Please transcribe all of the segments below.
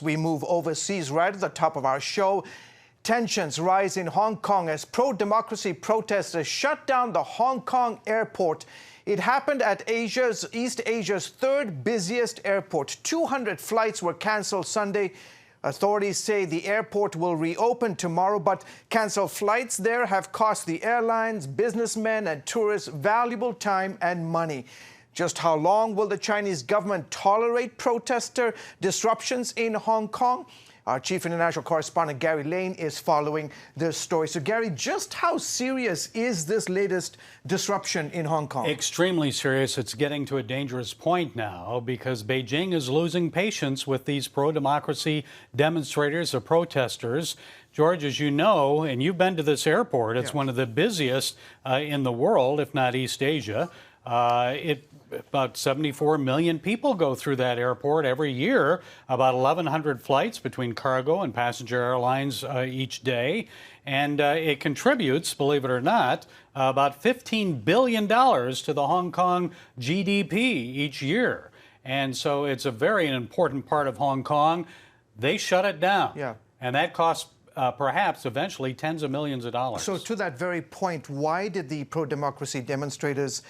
We move overseas right at the top of our show. Tensions rise in Hong Kong as pro-democracy protesters shut down the Hong Kong airport. It happened at East Asia's third busiest airport. 200 flights were cancelled Sunday. Authorities say the airport will reopen tomorrow, but cancelled flights there have cost the airlines, businessmen and tourists valuable time and money. Just how long will the Chinese government tolerate protester disruptions in Hong Kong? Our chief international correspondent, Gary Lane, is following this story. So, Gary, just how serious is this latest disruption in Hong Kong? Extremely serious. It's getting to a dangerous point now because Beijing is losing patience with these pro-democracy demonstrators or protesters. George, as you know, and you've been to this airport, it's one of the busiest in the world, if not East Asia. About 74 million people go through that airport every year, about 1,100 flights between cargo and passenger airlines each day. And it contributes, believe it or not, about $15 billion to the Hong Kong GDP each year. And so it's a very important part of Hong Kong. They shut it down. And that costs perhaps eventually tens of millions of dollars. So to that very point, why did the pro-democracy demonstrators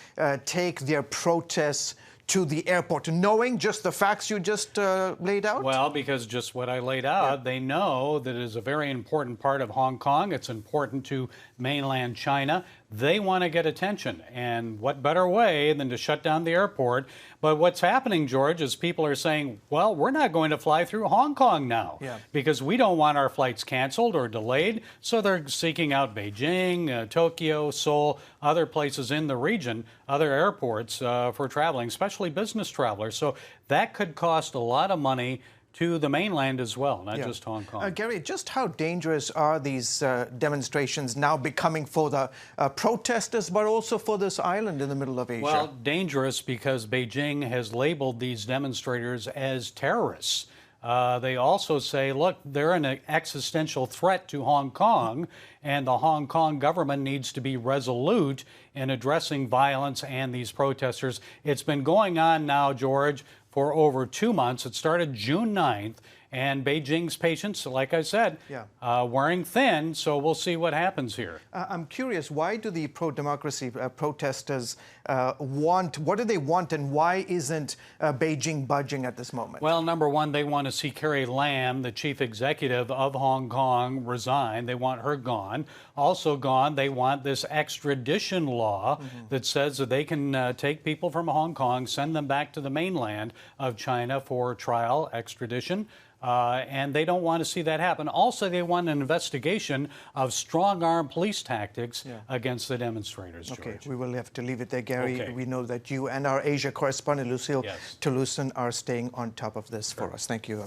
take their protests to the airport, knowing just the facts you just laid out? Well, because just what I laid out, they know that it is a very important part of Hong Kong. It's important to mainland China. They want to get attention. And what better way than to shut down the airport? But what's happening, George, is people are saying, well, we're not going to fly through Hong Kong now because we don't want our flights canceled or delayed. So they're seeking out Beijing, Tokyo, Seoul, other places in the region, other airports for traveling, especially business travelers. So that could cost a lot of money to the mainland as well, not just Hong Kong. Gary, just how dangerous are these demonstrations now becoming for the protesters, but also for this island in the middle of Asia? Well, dangerous because Beijing has labeled these demonstrators as terrorists. They also say, look, they're an existential threat to Hong Kong, and the Hong Kong government needs to be resolute in addressing violence and these protesters. It's been going on now, George, for over 2 months. It started June 9th, and Beijing's patience, like I said, wearing thin, so we'll see what happens here. I'm curious, why do the pro-democracy protesters what do they want, and why isn't Beijing budging at this moment? Well, number one, they want to see Carrie Lam, the chief executive of Hong Kong, resign. They want her gone. Also gone, they want this extradition law that says that they can take people from Hong Kong, send them back to the mainland of China for trial, extradition. And they don't want to see that happen. Also, they want an investigation of strong-arm police tactics against the demonstrators, George. Okay, we will have to leave it there, Gary. We know that you and our Asia correspondent, Lucille Toulousan, are staying on top of this for us. Thank you.